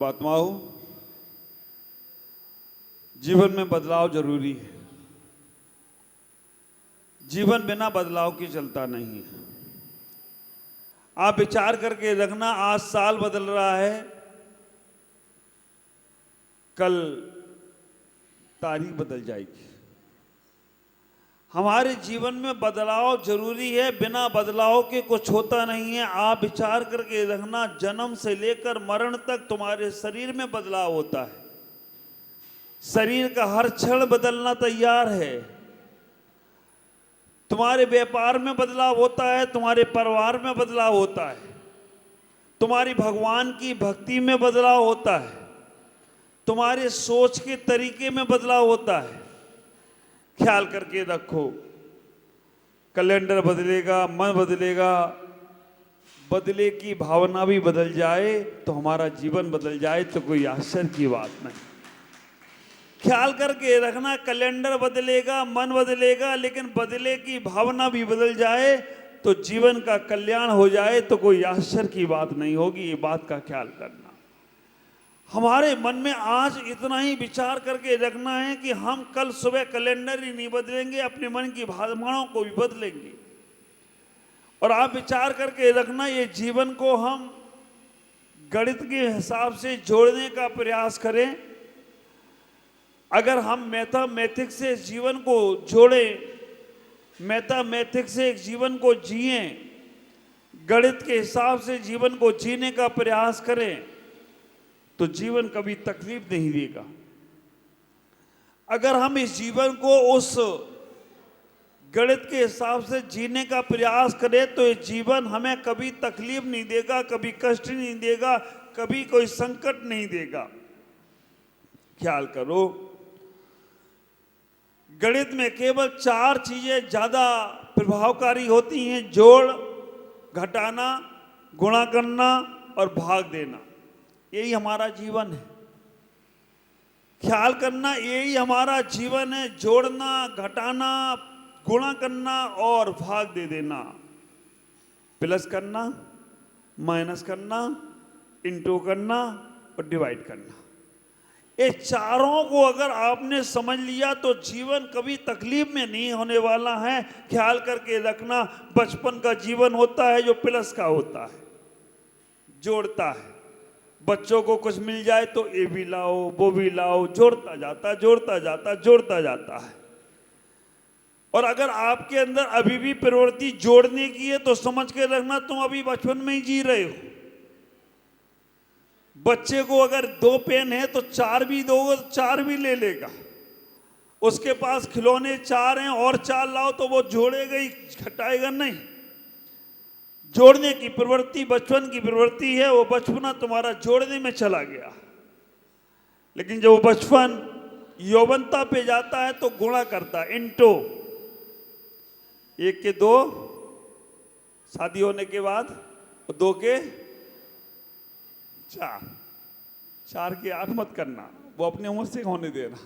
आत्माओं, जीवन में बदलाव जरूरी है। जीवन बिना बदलाव के चलता नहीं है। आप विचार करके रखना, आज साल बदल रहा है, कल तारीख बदल जाएगी। हमारे जीवन में बदलाव जरूरी है, बिना बदलाव के कुछ होता नहीं है। आप विचार करके रखना, जन्म से लेकर मरण तक तुम्हारे शरीर में बदलाव होता है। शरीर का हर क्षण बदलना तैयार है। तुम्हारे व्यापार में बदलाव होता है, तुम्हारे परिवार में बदलाव होता है, तुम्हारी भगवान की भक्ति में बदलाव होता है, तुम्हारे सोच के तरीके में बदलाव होता है। ख्याल करके रखो, कैलेंडर बदलेगा, मन बदलेगा, बदले की भावना भी बदल जाए तो हमारा जीवन बदल जाए तो कोई आश्चर्य की बात नहीं। ख्याल करके रखना, कैलेंडर बदलेगा, मन बदलेगा, लेकिन बदले की भावना भी बदल जाए तो जीवन का कल्याण हो जाए तो कोई आश्चर्य की बात नहीं होगी। ये बात का ख्याल करना। हमारे मन में आज इतना ही विचार करके रखना है कि हम कल सुबह कैलेंडर ही नहीं बदलेंगे, अपने मन की भावनाओं को भी बदलेंगे। और आप विचार करके रखना, ये जीवन को हम गणित के हिसाब से जोड़ने का प्रयास करें। अगर हम मैथमेटिक्स से जीवन को जोड़ें, मैथमेटिक्स से जीवन को जिएं, गणित के हिसाब से जीवन को जीने का प्रयास करें तो जीवन कभी तकलीफ नहीं देगा। अगर हम इस जीवन को उस गणित के हिसाब से जीने का प्रयास करें तो ये जीवन हमें कभी तकलीफ नहीं देगा, कभी कष्ट नहीं देगा, कभी कोई संकट नहीं देगा। ख्याल करो, गणित में केवल 4 चीजें ज्यादा प्रभावकारी होती हैं: जोड़, घटाना, गुणा करना और भाग देना। यही हमारा जीवन है। ख्याल करना, यही हमारा जीवन है। जोड़ना, घटाना, गुणा करना और भाग दे देना। प्लस करना, माइनस करना, इंटू करना और डिवाइड करना। ये चारों को अगर आपने समझ लिया तो जीवन कभी तकलीफ में नहीं होने वाला है। ख्याल करके रखना, बचपन का जीवन होता है जो प्लस का होता है, जोड़ता है। बच्चों को कुछ मिल जाए तो ये भी लाओ, वो भी लाओ, जोड़ता जाता, जोड़ता जाता, जोड़ता जाता है। और अगर आपके अंदर अभी भी प्रवृत्ति जोड़ने की है तो समझ के रखना, तुम अभी बचपन में ही जी रहे हो। बच्चे को अगर 2 पेन है तो 4 भी दोगे तो 4 भी ले लेगा। उसके पास खिलौने 4 हैं और 4 लाओ तो वो जोड़ेगा ही, घटाएगा नहीं। जोड़ने की प्रवृत्ति बचपन की प्रवृत्ति है। वो बचपना तुम्हारा जोड़ने में चला गया, लेकिन जब वो बचपन यौवनता पे जाता है तो गुणा करता है, इंटो। 1 के 2 शादी होने के बाद, 2 के 4, 4 के 8 मत करना, वो अपने उम्र से होने देना।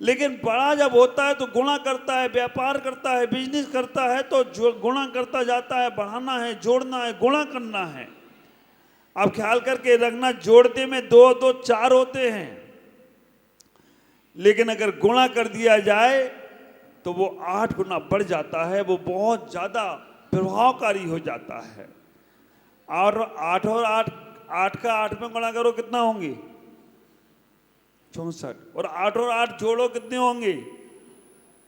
लेकिन बड़ा जब होता है तो गुणा करता है, व्यापार करता है, बिजनेस करता है तो जो गुणा करता जाता है। बढ़ाना है, जोड़ना है, गुणा करना है। आप ख्याल करके रखना, जोड़ते में 2 2 4 होते हैं, लेकिन अगर गुणा कर दिया जाए तो वो 8 गुना बढ़ जाता है। वो बहुत ज्यादा प्रभावकारी हो जाता है। और 8 और 8, 8 का 8 में गुणा करो, कितना होंगे? 64। और 8 और 8 जोड़ो, कितने होंगे?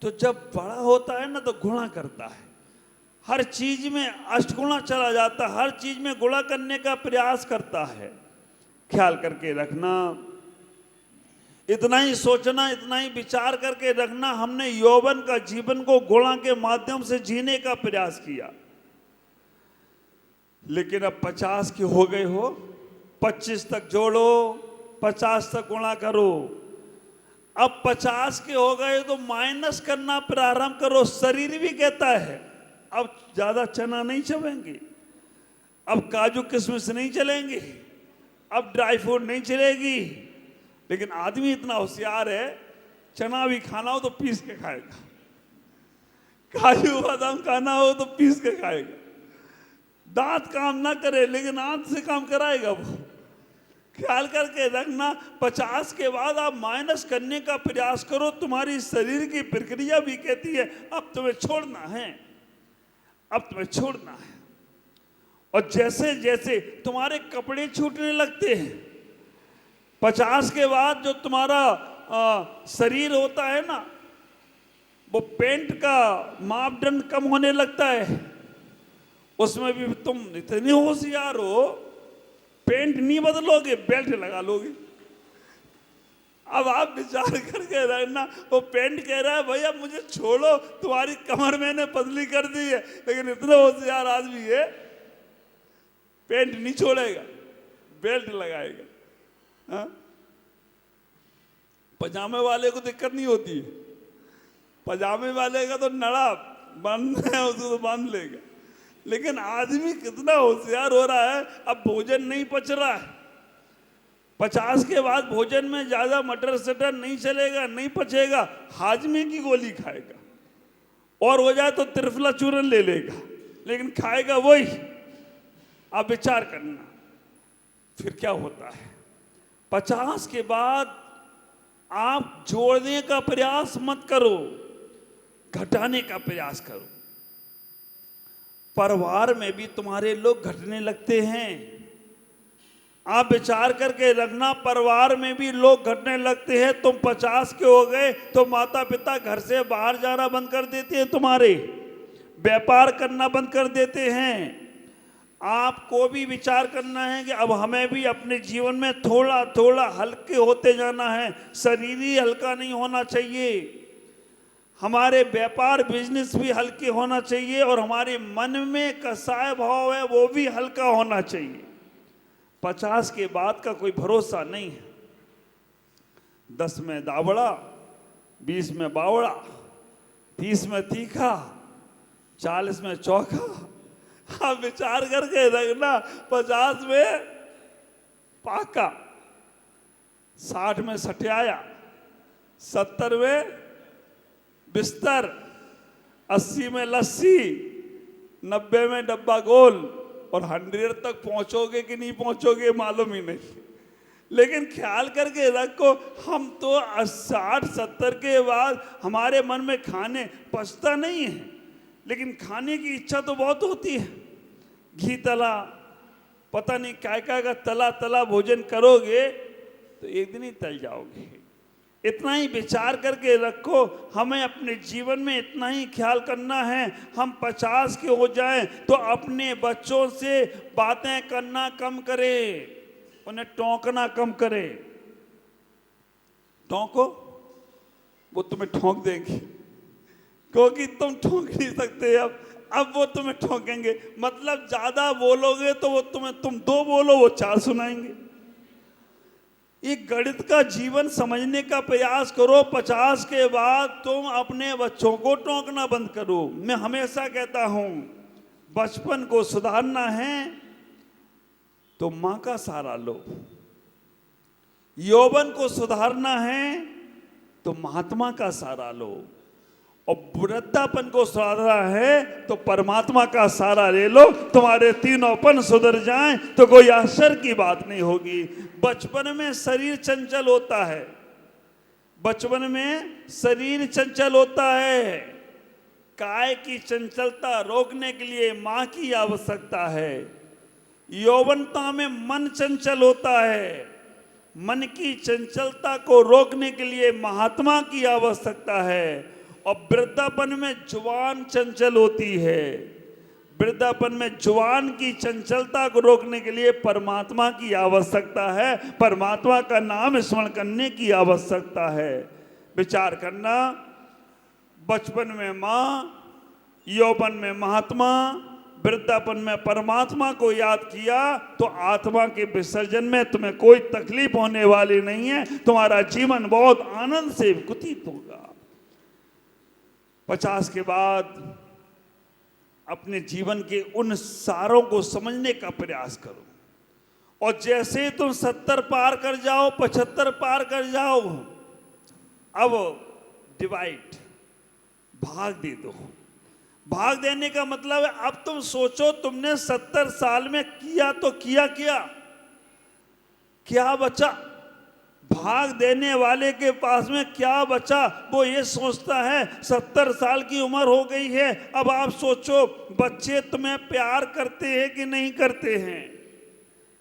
तो जब बड़ा होता है ना तो गुणा करता है। हर चीज में अष्टगुणा चला जाता है, हर चीज में गुणा करने का प्रयास करता है। ख्याल करके रखना, इतना ही सोचना, इतना ही विचार करके रखना, हमने यौवन का जीवन को गुणा के माध्यम से जीने का प्रयास किया, लेकिन अब 50 के हो गए हो, 25 तक जोड़ो, 50 तक गुणा करो। अब 50 के हो गए तो माइनस करना प्रारंभ करो। शरीर भी कहता है अब ज्यादा चना नहीं चबेंगे, अब काजू किशमिश नहीं चलेंगे, अब ड्राई फ्रूट नहीं चलेगी। लेकिन आदमी इतना होशियार है, चना भी खाना हो तो पीस के खाएगा, काजू बादाम खाना हो तो पीस के खाएगा। दांत काम ना करे लेकिन आंत से काम कराएगा वो। ख्याल करके रखना, 50 के बाद आप माइनस करने का प्रयास करो। तुम्हारी शरीर की प्रक्रिया भी कहती है अब तुम्हें छोड़ना है, अब तुम्हें छोड़ना है। और जैसे जैसे तुम्हारे कपड़े छूटने लगते हैं, 50 के बाद जो तुम्हारा शरीर होता है ना, वो पेंट का मापदंड कम होने लगता है। उसमें भी तुम इतने होशियार हो, पेंट नहीं बदलोगे, बेल्ट लगा लोगे। अब आप विचार करके रहना, वो पेंट कह रहा है भैया मुझे छोड़ो, तुम्हारी कमर मैंने पतली कर दी है, लेकिन इतना होशियार आदमी है पेंट नहीं छोड़ेगा, बेल्ट लगाएगा। हाँ? पजामे वाले को दिक्कत नहीं होती है, पजामे वाले का तो नड़ा बंद है, उसको तो बांध लेगा। लेकिन आदमी कितना होशियार हो रहा है, अब भोजन नहीं पच रहा है, 50 के बाद भोजन में ज्यादा मटर सटर नहीं चलेगा, नहीं पचेगा, हाजमे की गोली खाएगा, और हो जाए तो त्रिफला चूरन ले लेगा, लेकिन खाएगा वही। आप विचार करना फिर क्या होता है। 50 के बाद आप जोड़ने का प्रयास मत करो, घटाने का प्रयास करो। परिवार में भी तुम्हारे लोग घटने लगते हैं। आप विचार करके रखना, परिवार में भी लोग घटने लगते हैं। तुम 50 के हो गए तो माता पिता घर से बाहर जाना बंद कर देते हैं, तुम्हारे व्यापार करना बंद कर देते हैं। आपको भी विचार करना है कि अब हमें भी अपने जीवन में थोड़ा थोड़ा हल्के होते जाना है। शरीर ही हल्का नहीं होना चाहिए, हमारे व्यापार बिजनेस भी हल्के होना चाहिए, और हमारे मन में कसाय भाव है वो भी हल्का होना चाहिए। 50 के बाद का कोई भरोसा नहीं है। 10 में दावड़ा, 20 में बावड़ा, 30 में तीखा, 40 में चौखा। आप विचार करके रखना, 50 में पाका, 60 में सठियाया, 70 में बिस्तर, 80 में लस्सी, 90 में डब्बा गोल, और 100 तक पहुंचोगे कि नहीं पहुंचोगे मालूम ही नहीं। लेकिन ख्याल करके रखो, हम तो 60-70 के बाद हमारे मन में खाने पचता नहीं है, लेकिन खाने की इच्छा तो बहुत होती है। घी तला, पता नहीं क्या क्या का तला तला भोजन करोगे तो एक दिन ही तल जाओगे। इतना ही विचार करके रखो, हमें अपने जीवन में इतना ही ख्याल करना है। हम 50 के हो जाएं तो अपने बच्चों से बातें करना कम करें, उन्हें टोकना कम करें। टोको, वो तुम्हें ठोक देंगे, क्योंकि तुम ठोक नहीं सकते। अब वो तुम्हें ठोकेंगे, मतलब ज्यादा बोलोगे तो वो तुम 2 बोलो वो 4 सुनाएंगे। एक गणित का जीवन समझने का प्रयास करो। 50 के बाद तुम अपने बच्चों को टोकना बंद करो। मैं हमेशा कहता हूं, बचपन को सुधारना है तो मां का सहारा लो, यौवन को सुधारना है तो महात्मा का सहारा लो, और वृद्धापन को सुधारना है तो परमात्मा का सहारा ले लो। तुम्हारे तीनोंपन सुधर जाएं तो कोई आश्चर्य की बात नहीं होगी। बचपन में शरीर चंचल होता है, बचपन में शरीर चंचल होता है। काय की चंचलता रोकने के लिए मां की आवश्यकता है। यौवनता में मन चंचल होता है, मन की चंचलता को रोकने के लिए महात्मा की आवश्यकता है। और वृद्धापन में जुबान चंचल होती है, वृद्धापन में जुबान की चंचलता को रोकने के लिए परमात्मा की आवश्यकता है, परमात्मा का नाम स्मरण करने की आवश्यकता है। विचार करना, बचपन में मां, यौवन में महात्मा, वृद्धापन में परमात्मा को याद किया तो आत्मा के विसर्जन में तुम्हें कोई तकलीफ होने वाली नहीं है। तुम्हारा जीवन बहुत आनंद से व्यतीत होगा। 50 के बाद अपने जीवन के उन सारों को समझने का प्रयास करो, और जैसे तुम 70 पार कर जाओ, 75 पार कर जाओ, अब डिवाइड, भाग दे दो। भाग देने का मतलब है, अब तुम सोचो तुमने 70 साल में किया तो किया क्या। क्या बचा? भाग देने वाले के पास में क्या बचा? वो ये सोचता है 70 साल की उम्र हो गई है। अब आप सोचो, बच्चे तुम्हें प्यार करते हैं कि नहीं करते हैं,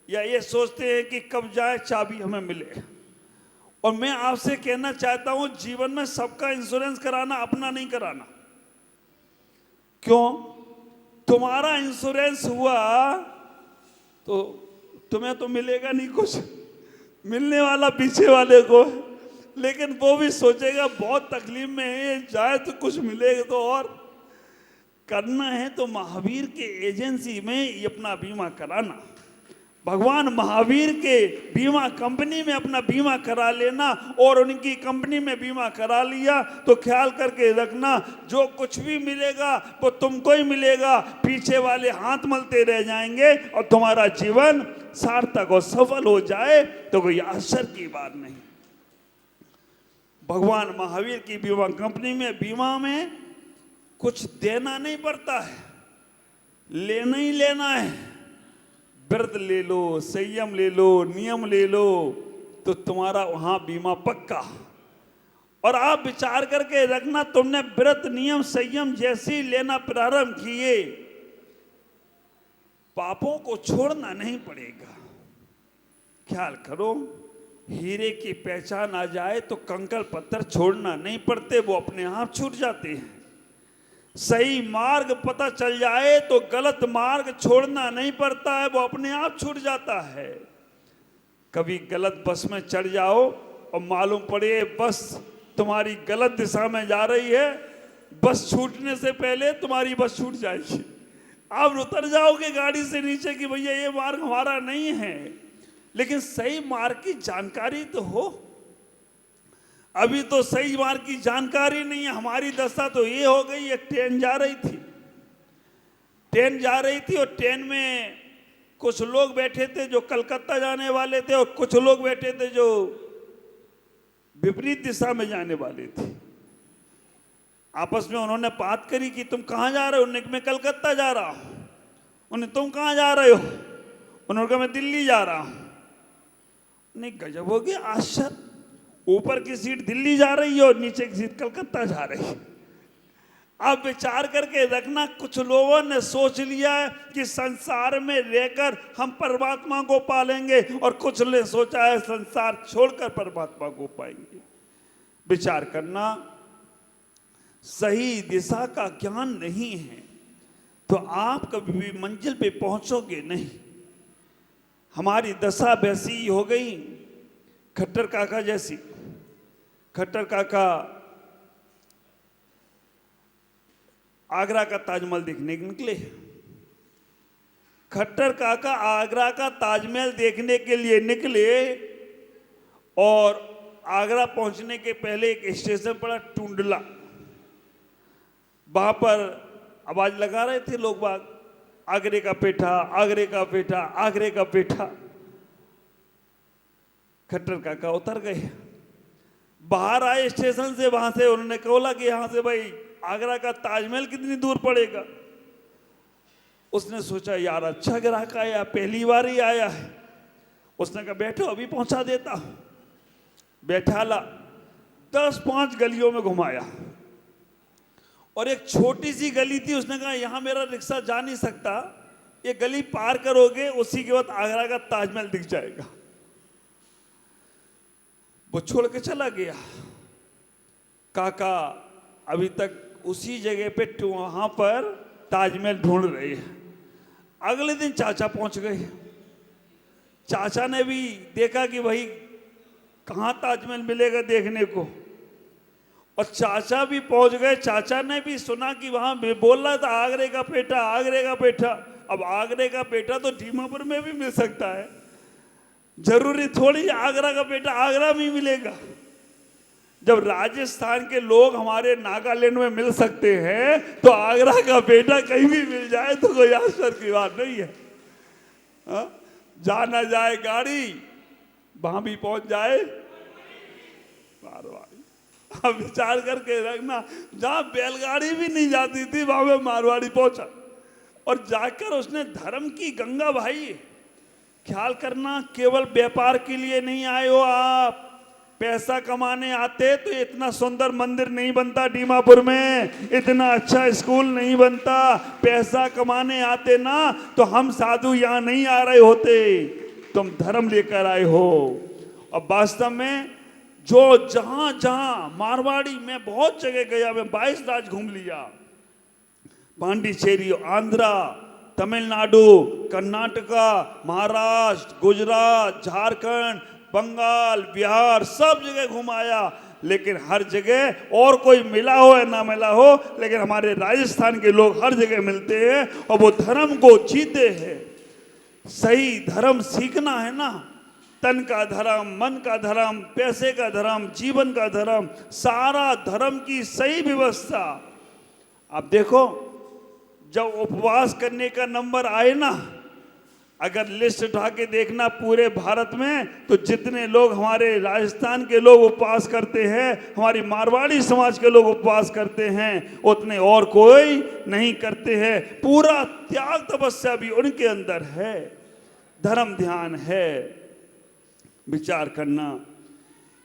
या ये सोचते हैं कि कब जाए चाबी हमें मिले। और मैं आपसे कहना चाहता हूं, जीवन में सबका इंश्योरेंस कराना, अपना नहीं कराना। क्यों? तुम्हारा इंश्योरेंस हुआ तो तुम्हें तो मिलेगा नहीं कुछ, मिलने वाला पीछे वाले को, लेकिन वो भी सोचेगा बहुत तकलीफ में है, जाए तो कुछ मिलेगा। तो और करना है तो महावीर के एजेंसी में ये अपना बीमा कराना, भगवान महावीर के बीमा कंपनी में अपना बीमा करा लेना। और उनकी कंपनी में बीमा करा लिया तो ख्याल करके रखना, जो कुछ भी मिलेगा वो तुमको ही मिलेगा, पीछे वाले हाथ मलते रह जाएंगे और तुम्हारा जीवन सार्थक और सफल हो जाए तो कोई आश्चर्य की बात नहीं। भगवान महावीर की बीमा कंपनी में, बीमा में कुछ देना नहीं पड़ता है, लेना ही लेना है। व्रत ले लो, संयम ले लो, नियम ले लो, तो तुम्हारा वहां बीमा पक्का। और आप विचार करके रखना, तुमने व्रत नियम संयम जैसी लेना प्रारंभ किए, पापों को छोड़ना नहीं पड़ेगा। ख्याल करो, हीरे की पहचान आ जाए तो कंकड़ पत्थर छोड़ना नहीं पड़ते, वो अपने आप छूट जाते हैं। सही मार्ग पता चल जाए तो गलत मार्ग छोड़ना नहीं पड़ता है, वो अपने आप छूट जाता है। कभी गलत बस में चढ़ जाओ और मालूम पड़े बस तुम्हारी गलत दिशा में जा रही है, बस छूटने से पहले तुम्हारी बस छूट जाएगी। आप उतर जाओगे गाड़ी से नीचे कि भैया ये मार्ग हमारा नहीं है, लेकिन सही मार्ग की जानकारी तो हो। अभी तो सही मार्ग की जानकारी नहीं है। हमारी दशा तो ये हो गई, एक ट्रेन जा रही थी, और ट्रेन में कुछ लोग बैठे थे जो कलकत्ता जाने वाले थे, और कुछ लोग बैठे थे जो विपरीत दिशा में जाने वाले थे। आपस में उन्होंने बात करी कि तुम कहाँ जा रहे हो? उन्होंने मैं कलकत्ता जा रहा हूँ। उन्हें तुम कहाँ जा रहे हो? उन्होंने कहा मैं दिल्ली जा रहा हूँ। नहीं, गजब हो गया, आश्चर्य। ऊपर की सीट दिल्ली जा रही है और नीचे की सीट कलकत्ता जा रही है। आप विचार करके रखना, कुछ लोगों ने सोच लिया है कि संसार में रहकर हम परमात्मा को पालेंगे, और कुछ ने सोचा है संसार छोड़कर परमात्मा को पाएंगे। विचार करना, सही दिशा का ज्ञान नहीं है तो आप कभी भी मंजिल पे पहुंचोगे नहीं। हमारी दशा वैसी ही हो गई खट्टर काका जैसी। खट्टर काका आगरा का ताजमहल देखने निकले। खट्टर काका आगरा का ताजमहल देखने के लिए निकले, और आगरा पहुंचने के पहले एक स्टेशन पड़ा टुंडला, वहां पर आवाज लगा रहे थे लोग बाग, आगरे का पेठा, आगरे का पेठा, आगरे का पेठा। खट्टर काका उतर गए, बाहर आए स्टेशन से, वहां से उन्होंने बोला कि यहां से भाई आगरा का ताजमहल कितनी दूर पड़ेगा। उसने सोचा यार अच्छा ग्राहक आया, पहली बार ही आया है। उसने कहा बैठो अभी पहुंचा देता हूं। बैठाला, 10-5 गलियों में घुमाया, और एक छोटी सी गली थी। उसने कहा यहां मेरा रिक्शा जा नहीं सकता, ये गली पार करोगे उसी के बाद आगरा का ताजमहल दिख जाएगा। वो छोड़ के चला गया। काका अभी तक उसी जगह पे वहां पर ताजमहल ढूंढ रहे हैं। अगले दिन चाचा पहुंच गए। चाचा ने भी देखा कि भाई कहाँ ताजमहल मिलेगा देखने को, और चाचा भी पहुंच गए। चाचा ने भी सुना कि वहां बोल रहा था आगरे का पेठा, आगरे का पेठा। अब आगरे का पेठा तो दीमापुर में भी मिल सकता है, जरूरी थोड़ी आगरा का पेठा आगरा में ही मिलेगा। जब राजस्थान के लोग हमारे नागालैंड में मिल सकते हैं तो आगरा का पेठा कहीं भी मिल जाए तो कोई आश्चर्य की बात नहीं है। हा? जाना जाए गाड़ी, वहां भी पहुंच जाए मारवाड़ी। अब विचार करके रखना, जहां बैलगाड़ी भी नहीं जाती थी वहां पे मारवाड़ी पहुंचा, और जाकर उसने धर्म की गंगा भाई, ख्याल करना, केवल व्यापार के लिए नहीं आए हो आप। पैसा कमाने आते तो इतना सुंदर मंदिर नहीं बनता दीमापुर में, इतना अच्छा स्कूल नहीं बनता। पैसा कमाने आते ना तो हम साधु यहाँ नहीं आ रहे होते। तुम धर्म लेकर आए हो। और वास्तव में जो जहां जहां मारवाड़ी में बहुत जगह गया, मैं 22 राज्य घूम लिया, पांडिचेरी, आंध्रा, तमिलनाडु, कर्नाटका, महाराष्ट्र, गुजरात, झारखंड, बंगाल, बिहार, सब जगह घुमाया। लेकिन हर जगह और कोई मिला हो या ना मिला हो, लेकिन हमारे राजस्थान के लोग हर जगह मिलते हैं और वो धर्म को जीते हैं। सही धर्म सीखना है ना, तन का धर्म, मन का धर्म, पैसे का धर्म, जीवन का धर्म, सारा धर्म की सही व्यवस्था। आप देखो, जब उपवास करने का नंबर आए ना, अगर लिस्ट उठा के देखना पूरे भारत में, तो जितने लोग हमारे राजस्थान के लोग उपवास करते हैं, हमारी मारवाड़ी समाज के लोग उपवास करते हैं, उतने और कोई नहीं करते हैं। पूरा त्याग तपस्या भी उनके अंदर है। धर्म ध्यान है, विचार करना,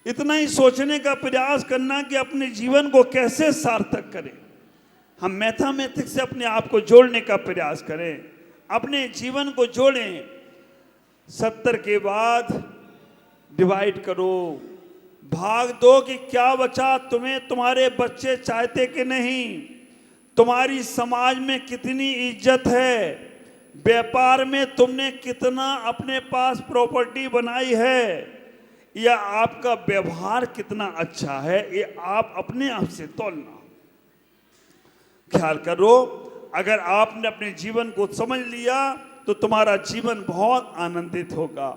इतना ही सोचने का प्रयास करना कि अपने जीवन को कैसे सार्थक करें। हम मैथमेटिक्स से अपने आप को जोड़ने का प्रयास करें, अपने जीवन को जोड़ें। 70 के बाद डिवाइड करो, भाग दो कि क्या बचा तुम्हें, तुम्हारे बच्चे चाहते कि नहीं, तुम्हारी समाज में कितनी इज्जत है, व्यापार में तुमने कितना अपने पास प्रॉपर्टी बनाई है, या आपका व्यवहार कितना अच्छा है, ये आप अपने आप से तौलना। ख्याल करो, अगर आपने अपने जीवन को समझ लिया तो तुम्हारा जीवन बहुत आनंदित होगा।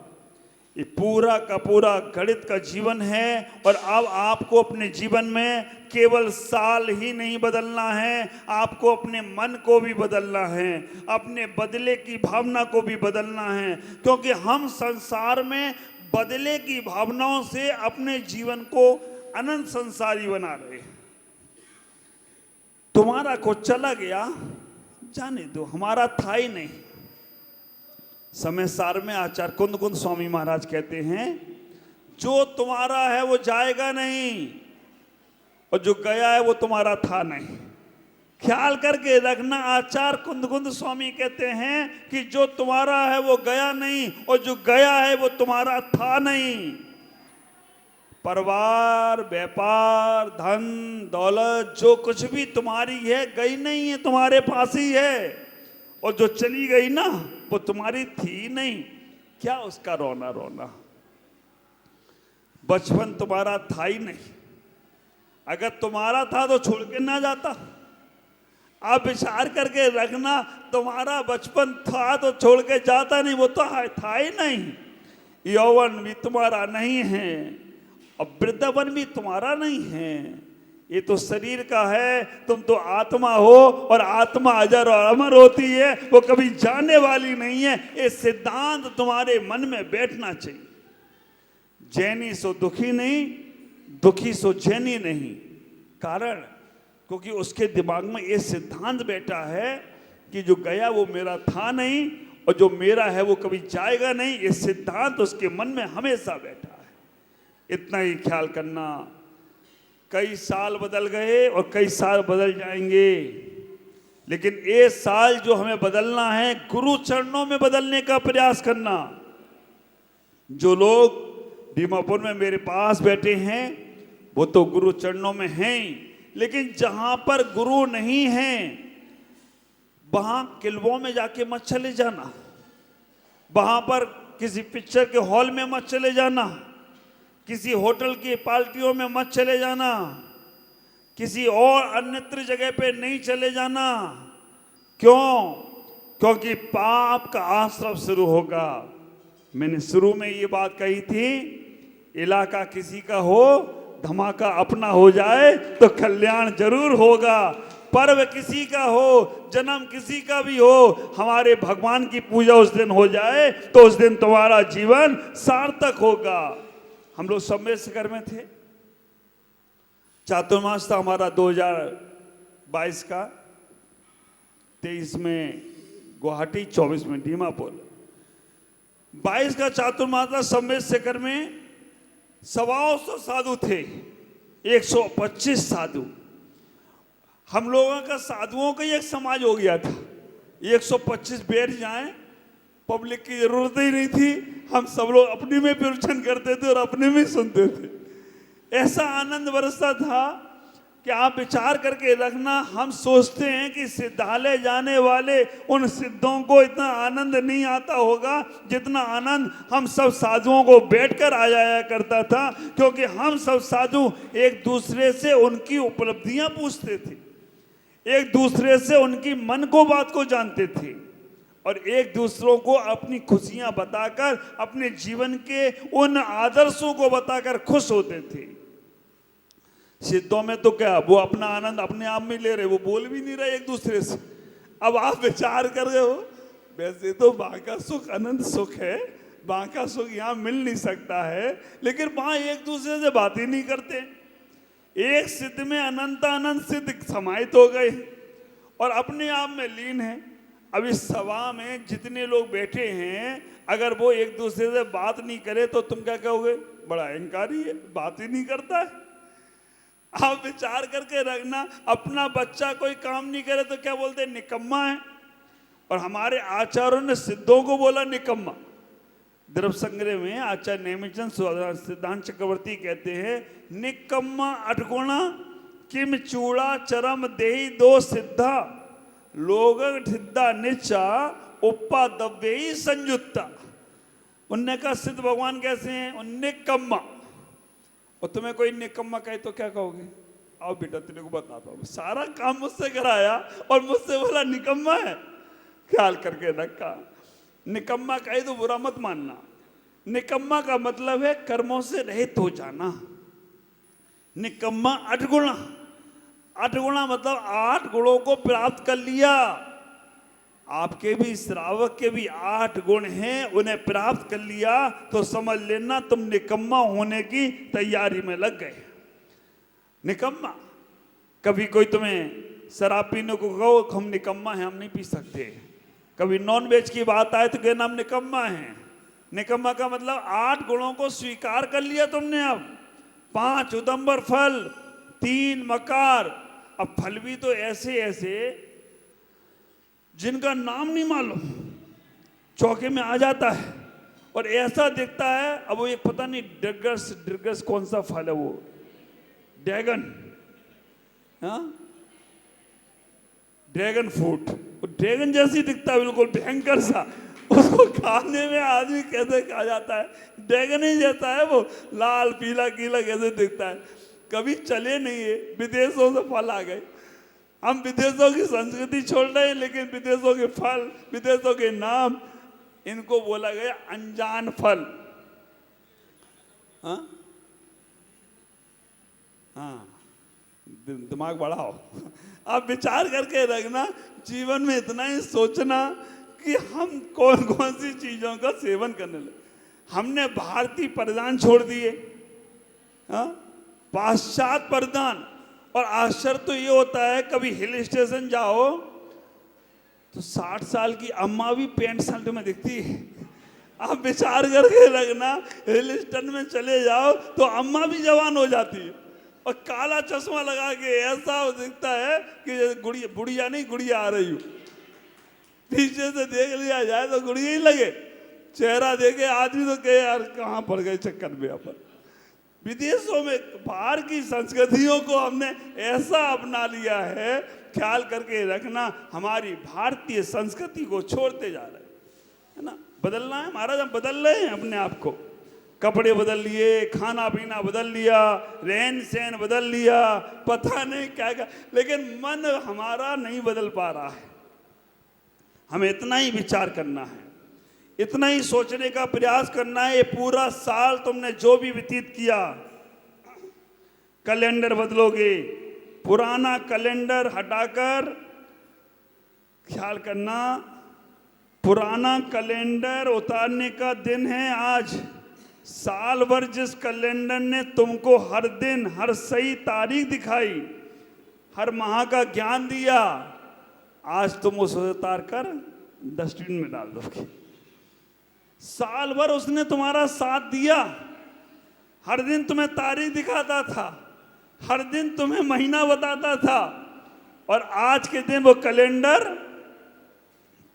ये पूरा का पूरा गणित का जीवन है। और अब आपको अपने जीवन में केवल साल ही नहीं बदलना है, आपको अपने मन को भी बदलना है, अपने बदले की भावना को भी बदलना है। क्योंकि हम संसार में बदले की भावनाओं से अपने जीवन को अनंत संसारी बना रहे हैं। तुम्हारा को चला गया, जाने दो, हमारा था ही नहीं। समय सार में आचार्य कुंद कुंद स्वामी महाराज कहते हैं, जो तुम्हारा है वो जाएगा नहीं, और जो गया है वो तुम्हारा था नहीं। ख्याल करके रखना, आचार्य कुंद कुंद स्वामी कहते हैं कि जो तुम्हारा है वो गया नहीं, और जो गया है वो तुम्हारा था नहीं। परिवार, व्यापार, धन दौलत, जो कुछ भी तुम्हारी है, गई नहीं है, तुम्हारे पास ही है। और जो चली गई ना, वो तुम्हारी थी नहीं, क्या उसका रोना रोना। बचपन तुम्हारा था ही नहीं, अगर तुम्हारा था तो छोड़ के ना जाता। आप विचार करके रखना, तुम्हारा बचपन था तो छोड़ के जाता नहीं, वो तो था ही नहीं। यौवन भी तुम्हारा नहीं है, और वृद्धावन भी तुम्हारा नहीं है, ये तो शरीर का है। तुम तो आत्मा हो, और आत्मा अजर और अमर होती है, वो कभी जाने वाली नहीं है। ये सिद्धांत तुम्हारे मन में बैठना चाहिए। जैनी सो दुखी नहीं, दुखी सो जैनी नहीं। कारण, क्योंकि उसके दिमाग में ये सिद्धांत बैठा है कि जो गया वो मेरा था नहीं, और जो मेरा है वो कभी जाएगा नहीं। ये सिद्धांत उसके मन में हमेशा बैठा है। इतना ही ख्याल करना। कई साल बदल गए और कई साल बदल जाएंगे, लेकिन ये साल जो हमें बदलना है, गुरु चरणों में बदलने का प्रयास करना। जो लोग दीमापुर में मेरे पास बैठे हैं वो तो गुरु चरणों में हैं, लेकिन जहां पर गुरु नहीं हैं वहां क्लबों में जाके मत चले जाना, वहां पर किसी पिक्चर के हॉल में मत चले जाना, किसी होटल की पार्टियों में मत चले जाना, किसी और अन्यत्र जगह पे नहीं चले जाना। क्यों? क्योंकि पाप का आश्रम शुरू होगा। मैंने शुरू में ये बात कही थी, इलाका किसी का हो, धमाका अपना हो जाए तो कल्याण जरूर होगा। पर्व किसी का हो, जन्म किसी का भी हो, हमारे भगवान की पूजा उस दिन हो जाए तो उस दिन तुम्हारा जीवन सार्थक होगा। हम लोग सम्मेशकर में थे, चातुर्मास था हमारा 2022 का, 23 में गुवाहाटी, 24 में दीमापुर। 22 का चातुर्मासा सम्मेद शिखर में 125 साधु थे, 125 साधु। हम लोगों का साधुओं का ही एक समाज हो गया था। 125 बैठ जाएं, पब्लिक की जरूरत ही नहीं थी। हम सब लोग अपने में प्रवचन करते थे और अपने में सुनते थे। ऐसा आनंद बरसता था कि आप विचार करके रखना, हम सोचते हैं कि सिद्धालय जाने वाले उन सिद्धों को इतना आनंद नहीं आता होगा जितना आनंद हम सब साधुओं को बैठकर आ जाया करता था, क्योंकि हम सब साधु एक दूसरे से उनकी उपलब्धियां पूछते थे, एक दूसरे से उनकी मन को बात को जानते थे और एक दूसरों को अपनी खुशियां बताकर, अपने जीवन के उन आदर्शों को बताकर खुश होते थे। सिद्धों में तो क्या, वो अपना आनंद अपने आप में ले रहे, वो बोल भी नहीं रहे एक दूसरे से। अब आप विचार कर रहे हो, वैसे तो वहां का सुख अनंत सुख है, वहां का सुख यहाँ मिल नहीं सकता है, लेकिन वहां एक दूसरे से बात ही नहीं करते। एक सिद्ध में अनंत सिद्ध समाहित हो गए और अपने आप में लीन है। अब इस सभा में जितने लोग बैठे हैं, अगर वो एक दूसरे से बात नहीं करे तो तुम क्या कहोगे? बड़ा अहंकारी है, बात ही नहीं करता है। आप विचार करके रखना, अपना बच्चा कोई काम नहीं करे तो क्या बोलते? निकम्मा है। और हमारे आचार्यों ने सिद्धों को बोला निकम्मा। द्रव्य संग्रह में आचार्य नेमिचंद सिद्धांत चक्रवर्ती कहते हैं, निकम्मा अठगुणा किम चूड़ा चरम देही दो सिद्धा लोग ठिद्दा निचा उपा दब्बे ही संयुक्ता। उनने कहा सिद्ध भगवान कैसे हैं? निकम्मा। और तुम्हें कोई निकम्मा कहे तो क्या कहोगे? आओ बेटा तेरे को बताता हूँ, सारा काम मुझसे कराया और मुझसे बोला निकम्मा है। ख्याल करके रखा, निकम्मा कहे तो बुरा मत मानना। निकम्मा का मतलब है कर्मों से रहित हो जाना। निकम्मा 8 गुणा, 8 गुणा मतलब 8 गुणों को प्राप्त कर लिया। आपके भी श्रावक के भी 8 गुण हैं, उन्हें प्राप्त कर लिया तो समझ लेना तुम निकम्मा होने की तैयारी में लग गए। निकम्मा। कभी कोई तुम्हें शराब पीने को कहो, हम निकम्मा हैं, हम नहीं पी सकते। कभी नॉन वेज की बात आए तो कहना हम निकम्मा हैं। निकम्मा का मतलब 8 गुणों को स्वीकार कर लिया तुमने। अब 5 उदंबर फल, 3 मकार। अब फल भी तो ऐसे ऐसे जिनका नाम नहीं मालूम, चौके में आ जाता है और ऐसा दिखता है। अब वो एक पता नहीं ड्रगस कौन सा फल है, वो ड्रैगन, हाँ ड्रैगन फ्रूट, वो ड्रैगन जैसी दिखता है, बिल्कुल भयंकर सा। उसको खाने में आदमी कैसे खा जाता है? ड्रैगन ही जैसा है वो, लाल पीला कीला कैसे दिखता है। कभी चले नहीं है, विदेशों से फल आ गए। हम विदेशों की संस्कृति छोड़ रहे हैं, लेकिन विदेशों के फल, विदेशों के नाम, इनको बोला गया अनजान फल। हाँ हाँ, दिमाग बढ़ाओ। आप विचार करके रखना, जीवन में इतना ही सोचना कि हम कौन कौन सी चीजों का सेवन करने लगे। हमने भारतीय परिधान छोड़ दिए, हाँ पाश्चात्य परिधान। और आश्चर्य तो ये होता है, कभी हिल स्टेशन जाओ तो 60 साल की अम्मा भी पैंट शर्ट में दिखती है। आप विचार करके रखना, हिल स्टेशन में चले जाओ तो अम्मा भी जवान हो जाती है और काला चश्मा लगा के ऐसा दिखता है कि गुड़िया, बुढ़िया नहीं गुड़िया आ रही हो। पीछे से देख लिया जाए तो गुड़िया ही लगे, चेहरा देखे आदमी तो कहे यार कहाँ पड़ गए चक्कर में। अपन विदेशों में बाहर की संस्कृतियों को हमने ऐसा अपना लिया है, ख्याल करके रखना, हमारी भारतीय संस्कृति को छोड़ते जा रहे है ना। बदलना है महाराज, हम बदल रहे हैं अपने आप को। कपड़े बदल लिए, खाना पीना बदल लिया, रहन सहन बदल लिया, पता नहीं क्या क्या, लेकिन मन हमारा नहीं बदल पा रहा है। हमें इतना ही विचार करना है, इतना ही सोचने का प्रयास करना है। ये पूरा साल तुमने जो भी व्यतीत किया, कैलेंडर बदलोगे, पुराना कैलेंडर हटाकर ख्याल करना, पुराना कैलेंडर उतारने का दिन है आज। साल भर जिस कैलेंडर ने तुमको हर दिन हर सही तारीख दिखाई, हर माह का ज्ञान दिया, आज तुम उसे उतार कर डस्टबिन में डाल दोगे। साल भर उसने तुम्हारा साथ दिया, हर दिन तुम्हें तारीख दिखाता था, हर दिन तुम्हें महीना बताता था, और आज के दिन वो कैलेंडर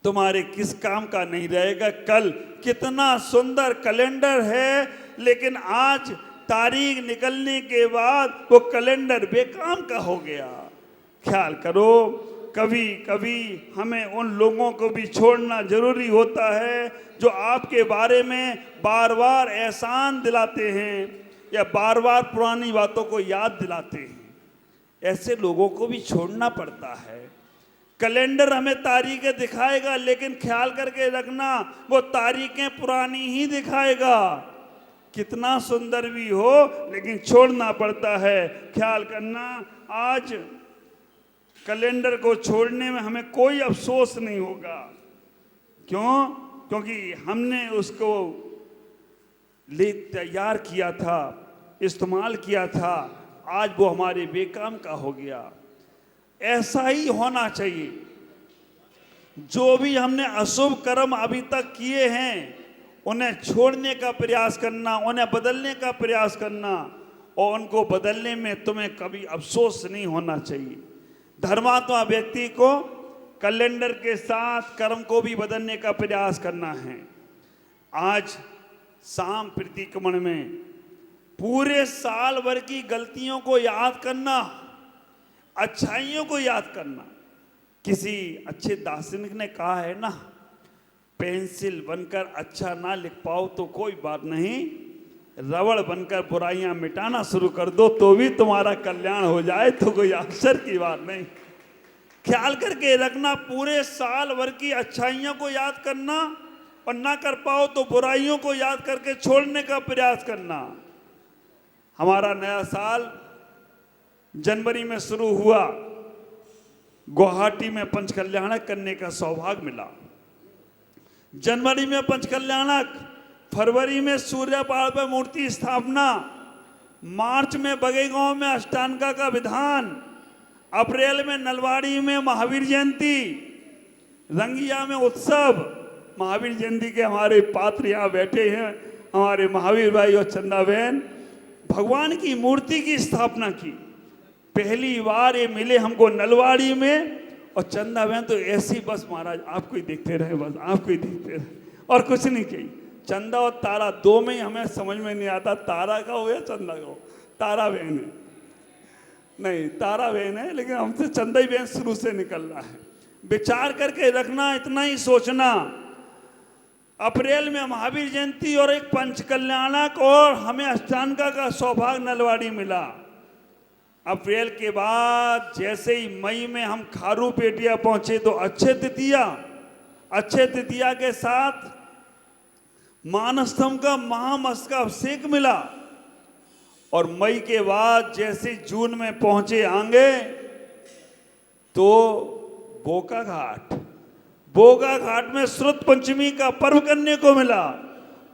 तुम्हारे किस काम का नहीं रहेगा। कल कितना सुंदर कैलेंडर है, लेकिन आज तारीख निकलने के बाद वो कैलेंडर बेकाम का हो गया। ख्याल करो, कभी कभी हमें उन लोगों को भी छोड़ना जरूरी होता है जो आपके बारे में बार बार एहसान दिलाते हैं या बार बार पुरानी बातों को याद दिलाते हैं। ऐसे लोगों को भी छोड़ना पड़ता है। कैलेंडर हमें तारीखें दिखाएगा, लेकिन ख्याल करके रखना वो तारीखें पुरानी ही दिखाएगा। कितना सुंदर भी हो, लेकिन छोड़ना पड़ता है। ख्याल करना, आज कैलेंडर को छोड़ने में हमें कोई अफसोस नहीं होगा। क्यों? क्योंकि हमने उसको तैयार किया था, इस्तेमाल किया था, आज वो हमारे बेकाम का हो गया। ऐसा ही होना चाहिए। जो भी हमने अशुभ कर्म अभी तक किए हैं उन्हें छोड़ने का प्रयास करना, उन्हें बदलने का प्रयास करना, और उनको बदलने में तुम्हें कभी अफसोस नहीं होना चाहिए। धर्मात्मा व्यक्ति को कैलेंडर के साथ कर्म को भी बदलने का प्रयास करना है। आज शाम प्रतिक्रमण में पूरे साल भर की गलतियों को याद करना, अच्छाइयों को याद करना। किसी अच्छे दार्शनिक ने कहा है ना, पेंसिल बनकर अच्छा ना लिख पाओ तो कोई बात नहीं, रबड़ बनकर बुराइयां मिटाना शुरू कर दो तो भी तुम्हारा कल्याण हो जाए तो कोई अक्षर की बात नहीं। ख्याल करके रखना, पूरे साल भर की अच्छाइयों को याद करना, और ना कर पाओ तो बुराइयों को याद करके छोड़ने का प्रयास करना। हमारा नया साल जनवरी में शुरू हुआ, गुवाहाटी में पंचकल्याणक करने का सौभाग्य मिला। जनवरी में पंचकल्याणक, फरवरी में सूर्य पहाड़ पर मूर्ति स्थापना, मार्च में बगेगांव में अष्टांगा का विधान, अप्रैल में नलवाड़ी में महावीर जयंती, रंगिया में उत्सव। महावीर जयंती के हमारे पात्र यहाँ बैठे हैं, हमारे महावीर भाई और चंदा बहन, भगवान की मूर्ति की स्थापना की। पहली बार ये मिले हमको नलवाड़ी में, और चंदा बहन तो ऐसी बस महाराज आपको ही देखते रहे, बस आपको ही देखते रहे और कुछ नहीं कही। चंदा और तारा दो में ही हमें समझ में नहीं आता, तारा का हो या चंदा का हो। तारा बहन है, नहीं तारा बहन है, लेकिन हमसे चंदा ही बहन शुरू से निकल रहा है। विचार करके रखना, इतना ही सोचना। अप्रैल में महावीर जयंती और एक पंचकल्याणक, और हमें अष्टांगा का सौभाग्य नलवाड़ी मिला। अप्रैल के बाद जैसे ही मई में हम खारू पेटिया पहुंचे तो अक्षय तृतीया, अक्षय तृतीया के साथ मानस्तंभ का महामस्तक अभिषेक मिला। और मई के बाद जैसे जून में पहुंचे आंगे तो बोका घाट, बोगा घाट में श्रुत पंचमी का पर्व करने को मिला।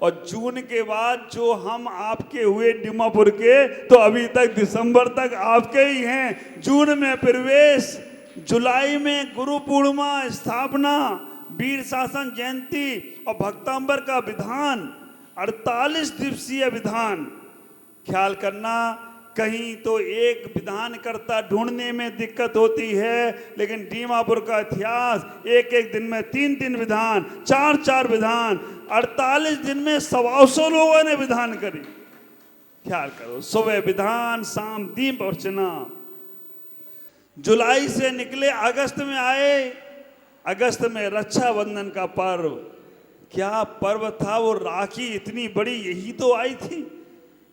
और जून के बाद जो हम आपके हुए डिमापुर के, तो अभी तक दिसंबर तक आपके ही हैं। जून में प्रवेश, जुलाई में गुरु पूर्णिमा स्थापना, वीर शासन जयंती और भक्तांबर का विधान, 48 दिवसीय विधान। ख्याल करना, कहीं तो एक विधानकर्ता ढूंढने में दिक्कत होती है, लेकिन दीमापुर का इतिहास एक एक दिन में 3-3 विधान, 4-4 विधान, 48 दिन में 125 लोगों ने विधान करी। ख्याल करो, सुबह विधान, शाम दीप अर्चना। जुलाई से निकले, अगस्त में आए। अगस्त में रक्षाबंधन का पर्व, क्या पर्व था वो! राखी इतनी बड़ी यही तो आई थी,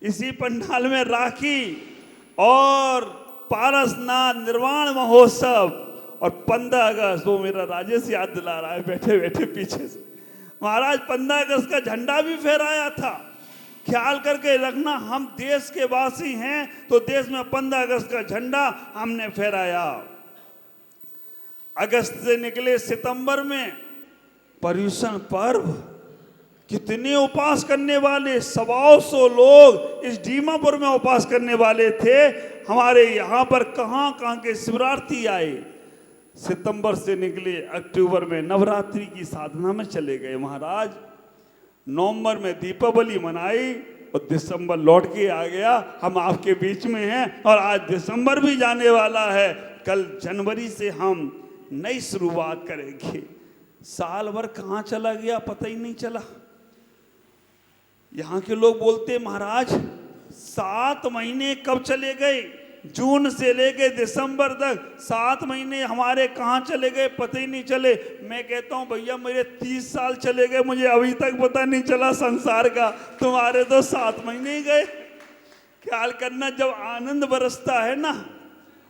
इसी पंडाल में राखी और पारसनाथ निर्वाण महोत्सव। और 15 अगस्त, वो मेरा राजेश याद दिला रहा है बैठे बैठे पीछे से, महाराज 15 अगस्त का झंडा भी फहराया था। ख्याल करके रखना, हम देश के वासी हैं तो देश में 15 अगस्त का झंडा हमने फहराया। अगस्त से निकले, सितंबर में पर्यूषण पर्व, कितने उपवास करने वाले, 125 लोग इस दीमापुर में उपवास करने वाले थे। हमारे यहाँ पर कहाँ कहाँ के शिवरार्थी आए। सितंबर से निकले, अक्टूबर में नवरात्रि की साधना में चले गए। महाराज नवंबर में दीपावली मनाई और दिसंबर लौट के आ गया। हम आपके बीच में हैं और आज दिसंबर भी जाने वाला है। कल जनवरी से हम नई शुरुआत करेंगे। साल भर कहाँ चला गया पता ही नहीं चला। यहाँ के लोग बोलते महाराज 7 महीने कब चले गए, जून से लेके दिसंबर तक 7 महीने हमारे कहाँ चले गए पता ही नहीं चले। मैं कहता हूँ भैया मेरे 30 साल चले गए, मुझे अभी तक पता नहीं चला संसार का। तुम्हारे तो 7 महीने ही गए। ख्याल करना, जब आनंद बरसता है ना,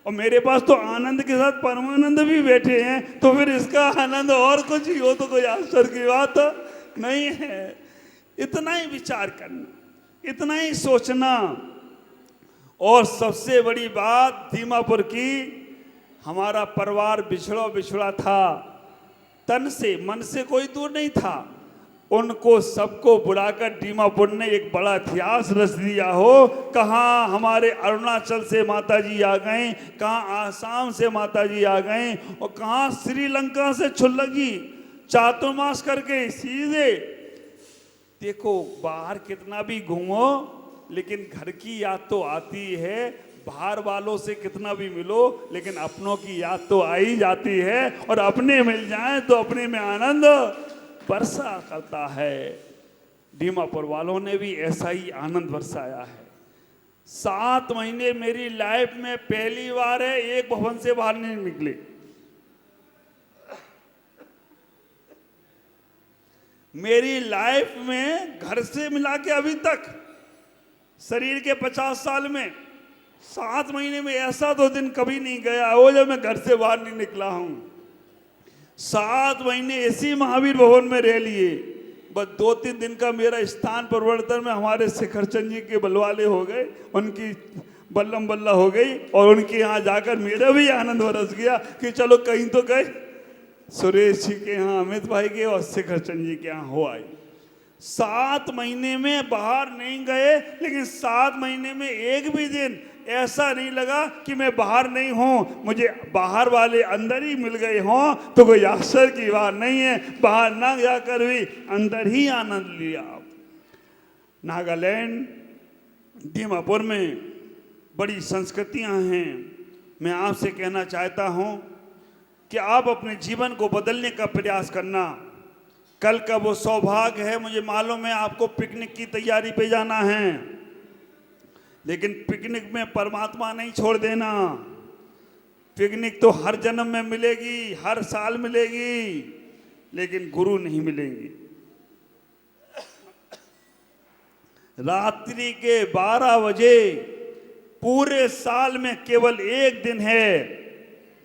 और मेरे पास तो आनंद के साथ परमानंद भी बैठे हैं, तो फिर इसका आनंद और कुछ ही हो तो कोई आश्चर्य की बात नहीं है। इतना ही विचार करना, इतना ही सोचना। और सबसे बड़ी बात दीमापुर की, हमारा परिवार बिछड़ा बिछड़ा था, तन से मन से कोई दूर नहीं था। उनको सबको बुलाकर दीमापुर ने एक बड़ा इतिहास रच दिया हो। कहाँ हमारे अरुणाचल से माताजी आ गए, कहाँ आसाम से माताजी आ गए, और कहाँ श्रीलंका से छुल्लगी चातुर्मास करके सीधे। देखो बाहर कितना भी घूमो लेकिन घर की याद तो आती है। बाहर वालों से कितना भी मिलो लेकिन अपनों की याद तो आ ही जाती है। और अपने मिल जाएं तो अपने में आनंद बरसा करता है। दीमापुर वालों ने भी ऐसा ही आनंद बरसाया है। 7 महीने मेरी लाइफ में पहली बार है एक भवन से बाहर नहीं निकले। मेरी लाइफ में घर से मिला के अभी तक शरीर के 50 साल में 7 महीने में ऐसा तो दिन कभी नहीं गया हो जब मैं घर से बाहर नहीं निकला हूं। 7 महीने इसी महावीर भवन में रह लिए। बस 2-3 दिन का मेरा स्थान परिवर्तन में हमारे शिखर चंद जी के बलवाले हो गए, उनकी बल्लम बल्ला हो गई, और उनके यहाँ जाकर मेरा भी आनंद बरस गया कि चलो कहीं तो गए। सुरेश जी के यहाँ, अमित भाई के, और शिखर चंद जी के यहाँ हो आई। 7 महीने में बाहर नहीं गए, लेकिन 7 महीने में एक भी दिन ऐसा नहीं लगा कि मैं बाहर नहीं हूं। मुझे बाहर वाले अंदर ही मिल गए हों तो कोई आश्चर्य की बात नहीं है। बाहर ना जाकर भी अंदर ही आनंद लिया। नागालैंड दीमापुर में बड़ी संस्कृतियां हैं। मैं आपसे कहना चाहता हूं कि आप अपने जीवन को बदलने का प्रयास करना। कल का वो सौभाग्य है, मुझे मालूम है आपको पिकनिक की तैयारी पे जाना है, लेकिन पिकनिक में परमात्मा नहीं छोड़ देना। पिकनिक तो हर जन्म में मिलेगी, हर साल मिलेगी, लेकिन गुरु नहीं मिलेंगे। रात्रि के 12 बजे पूरे साल में केवल एक दिन है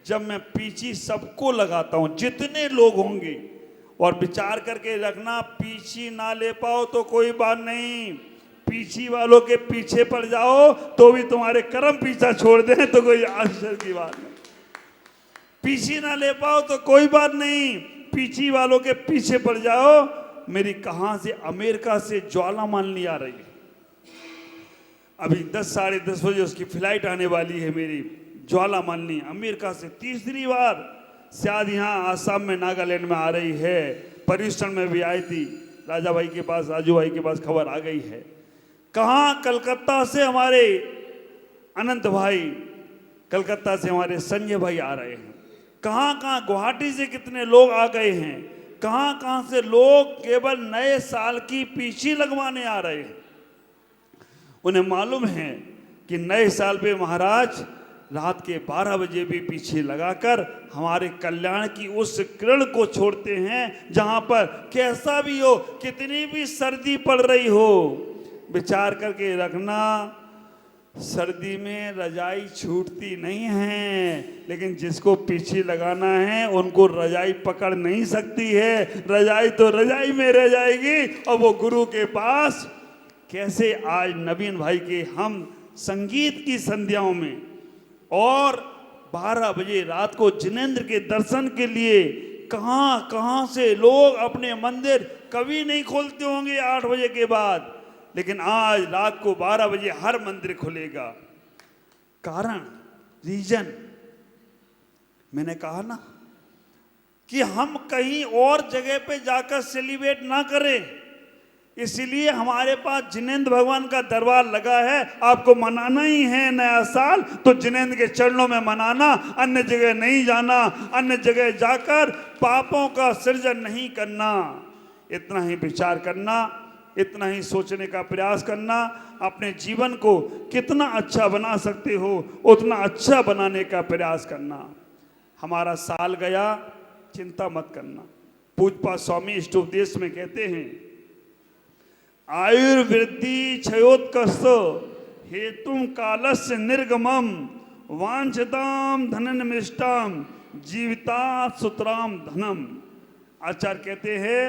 जब मैं पीछी सबको लगाता हूं, जितने लोग होंगे। और विचार करके रखना, पीछी ना ले पाओ तो कोई बात नहीं, पीछी वालों के पीछे पड़ जाओ तो भी तुम्हारे कर्म पीछा छोड़ दें तो कोई आश्चर्य की बात नहीं। पीछी ना ले पाओ तो कोई बात नहीं, पीछी वालों के पीछे पड़ जाओ। मेरी कहां से अमेरिका से ज्वाला मालिनी आ रही है, अभी 10 साढ़े 10 बजे उसकी फ्लाइट आने वाली है। मेरी ज्वाला मालिनी अमेरिका से तीसरी बार शायद यहाँ आसाम में नागालैंड में आ रही है। पर्यूषण में भी आई थी, राजा भाई के पास, राजू भाई के पास खबर आ गई है। कहाँ कलकत्ता से हमारे अनंत भाई, कलकत्ता से हमारे संजय भाई आ रहे हैं। कहाँ कहाँ गुवाहाटी से कितने लोग आ गए हैं। कहाँ कहाँ से लोग केवल नए साल की पीछी लगवाने आ रहे हैं। उन्हें मालूम है कि नए साल पे महाराज रात के 12 बजे भी पीछे लगाकर हमारे कल्याण की उस किरण को छोड़ते हैं, जहां पर कैसा भी हो, कितनी भी सर्दी पड़ रही हो। विचार करके रखना, सर्दी में रजाई छूटती नहीं है, लेकिन जिसको पीछे लगाना है उनको रजाई पकड़ नहीं सकती है। रजाई तो रजाई में रह जाएगी। और वो गुरु के पास कैसे, आज नवीन भाई के हम संगीत की संध्याओं में और 12 बजे रात को जिनेंद्र के दर्शन के लिए कहाँ कहाँ से लोग अपने मंदिर कभी नहीं खोलते होंगे 8 बजे के बाद, लेकिन आज रात को 12 बजे हर मंदिर खुलेगा। कारण, रीजन, मैंने कहा ना कि हम कहीं और जगह पे जाकर सेलिब्रेट ना करें। इसीलिए हमारे पास जिनेंद्र भगवान का दरबार लगा है। आपको मनाना ही है नया साल तो जिनेंद्र के चरणों में मनाना, अन्य जगह नहीं जाना, अन्य जगह जाकर पापों का सृजन नहीं करना। इतना ही विचार करना, इतना ही सोचने का प्रयास करना, अपने जीवन को कितना अच्छा बना सकते हो उतना अच्छा बनाने का प्रयास करना। हमारा साल गया, चिंता मत करना। पूज्यपाद स्वामी इष्टोपदेश में कहते हैं, आयुर्वृद्धि क्षयोत्कर्ष हेतुम कालस्य निर्गमम वांछताम धननिमिष्टाम जीविता सुतराम धनम। आचार्य कहते हैं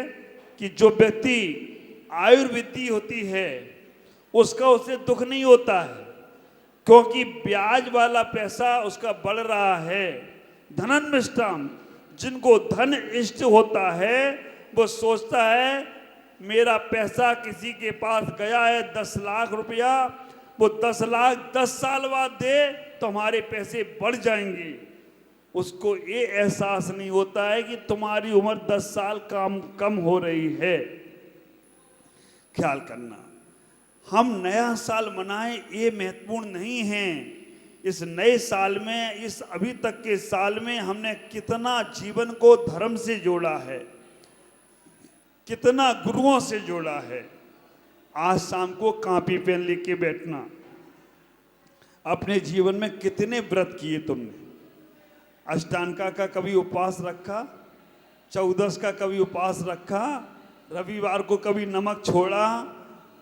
कि जो व्यक्ति आयुर्वृद्धि होती है उसका उसे दुख नहीं होता है, क्योंकि ब्याज वाला पैसा उसका बढ़ रहा है। धननिमिष्टाम, जिनको धन इष्ट होता है वो सोचता है मेरा पैसा किसी के पास गया है 10 लाख रुपया, वो 10 लाख 10 साल बाद दे तो हमारे पैसे बढ़ जाएंगे। उसको ये एहसास नहीं होता है कि तुम्हारी उम्र 10 साल कम हो रही है। ख्याल करना, हम नया साल मनाएं ये महत्वपूर्ण नहीं है। इस नए साल में, इस अभी तक के साल में हमने कितना जीवन को धर्म से जोड़ा है, कितना गुरुओं से जोड़ा है। आज शाम को कॉपी पेन लिख के बैठना, अपने जीवन में कितने व्रत किए तुमने। अष्टांगा का कभी उपवास रखा, 14 का कभी उपवास रखा, रविवार को कभी नमक छोड़ा,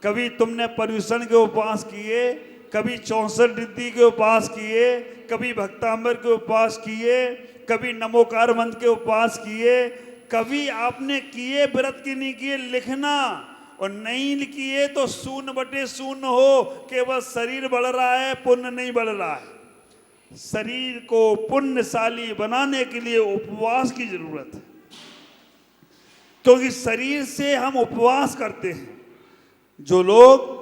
कभी तुमने पर्युषण के उपवास किए, कभी 64 रिद्धि के उपवास किए, कभी भक्तांबर के उपवास किए, कभी नमोकार मंत्र के उपवास किए, कभी आपने किए व्रत की नहीं किए लिखना, और नहीं किए तो 0/0 हो। केवल शरीर बढ़ रहा है, पुण्य नहीं बढ़ रहा है। शरीर को पुण्यशाली बनाने के लिए उपवास की जरूरत है, क्योंकि शरीर से हम उपवास करते हैं। जो लोग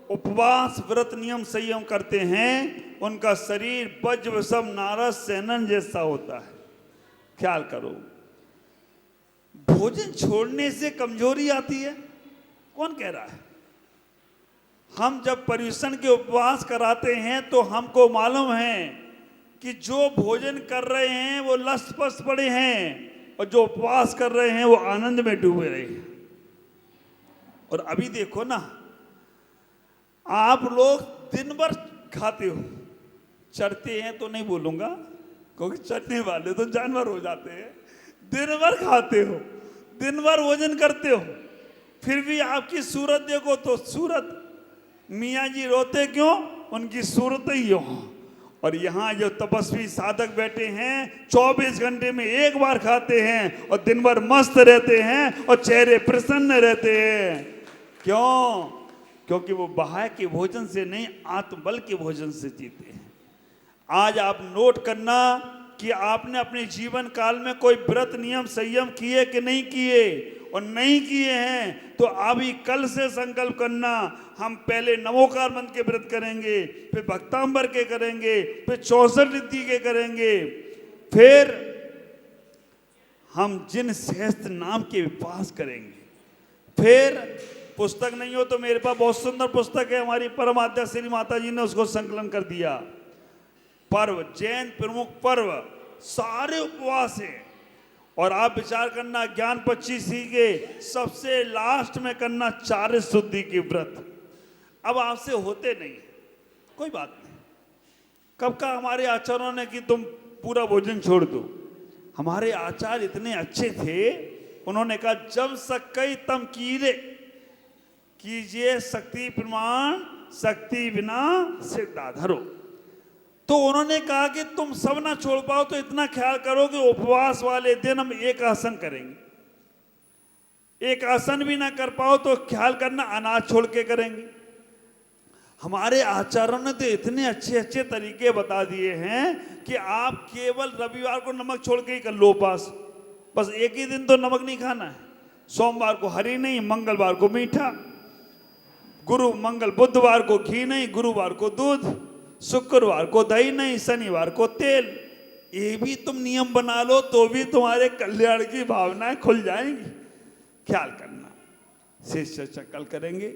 उपवास व्रत नियम संयम करते हैं उनका शरीर वज्र वसम नारद सेनन जैसा होता है। ख्याल करो, भोजन छोड़ने से कमजोरी आती है, कौन कह रहा है? हम जब पर्युषण के उपवास कराते हैं तो हमको मालूम है कि जो भोजन कर रहे हैं वो लष्ट-पष्ट पड़े हैं, और जो उपवास कर रहे हैं वो आनंद में डूबे रहे हैं। और अभी देखो ना, आप लोग दिन भर खाते हो, चढ़ते हैं तो नहीं बोलूंगा क्योंकि चढ़ने वाले तो जानवर हो जाते हैं। दिन भर खाते हो, दिन भर भोजन करते हो, फिर भी आपकी सूरत देखो तो सूरत, मियाँ जी रोते क्यों? उनकी सूरत ही हो। और यहाँ जो तपस्वी साधक बैठे हैं 24 घंटे में एक बार खाते हैं और दिन भर मस्त रहते हैं और चेहरे प्रसन्न रहते हैं। क्यों? क्योंकि वो बाह्य के भोजन से नहीं, आत्मबल के भोजन से जीते हैं। आज आप नोट करना कि आपने अपने जीवन काल में कोई व्रत नियम संयम किए कि नहीं किए, और नहीं किए हैं तो अभी कल से संकल्प करना, हम पहले नमोकार मंत्र के व्रत करेंगे, फिर भक्तांबर के करेंगे, फिर 64 रिद्धि के करेंगे, फिर हम जिन सहस्त्र नाम के उपवास करेंगे। फिर पुस्तक नहीं हो तो मेरे पास बहुत सुंदर पुस्तक है, हमारी परम आद्या श्री माता जी ने उसको संकलन कर दिया। पर्व, जैन प्रमुख पर्व, सारे उपवास हैं। और आप विचार करना, ज्ञान 25 के सबसे लास्ट में करना 4 शुद्धि की व्रत। अब आपसे होते नहीं, कोई बात नहीं। कब का हमारे आचार्यों ने कि तुम पूरा भोजन छोड़ दो। हमारे आचार्य इतने अच्छे थे, उन्होंने कहा जब सकई तम कीरे, कीजिए शक्ति प्रमाण, शक्ति बिना सिद्धाधरो। तो उन्होंने कहा कि तुम सब ना छोड़ पाओ तो इतना ख्याल करो कि उपवास वाले दिन हम एक आसन करेंगे। एक आसन भी ना कर पाओ तो ख्याल करना अनाज छोड़ के करेंगे। हमारे आचार्यों ने तो इतने अच्छे अच्छे तरीके बता दिए हैं कि आप केवल रविवार को नमक छोड़ के ही कर लो उपास, बस एक ही दिन तो नमक नहीं खाना है। सोमवार को हरी नहीं, मंगलवार को मीठा, बुधवार को घी नहीं, गुरुवार को दूध, शुक्रवार को दही नहीं, शनिवार को तेल। ये भी तुम नियम बना लो तो भी तुम्हारे कल्याण की भावनाएं खुल जाएंगी। ख्याल करना, शेष चर्चा कल करेंगे।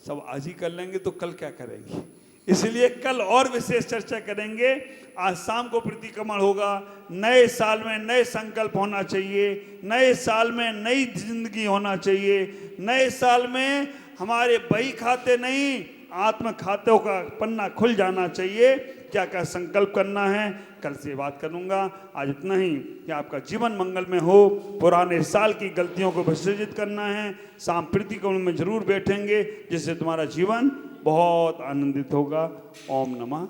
सब आज ही कर लेंगे तो कल क्या करेंगे, इसलिए कल और विशेष चर्चा करेंगे। आज शाम को प्रतिक्रमण होगा। नए साल में नए संकल्प होना चाहिए, नए साल में नई जिंदगी होना चाहिए, नए साल में हमारे बही खाते नहीं आत्म खातों का पन्ना खुल जाना चाहिए। क्या क्या संकल्प करना है कल से बात करूंगा। आज इतना ही कि आपका जीवन मंगल में हो। पुराने साल की गलतियों को विसर्जित करना है। शाम प्रतिक्रमण में जरूर बैठेंगे, जिससे तुम्हारा जीवन बहुत आनंदित होगा। ओम नमः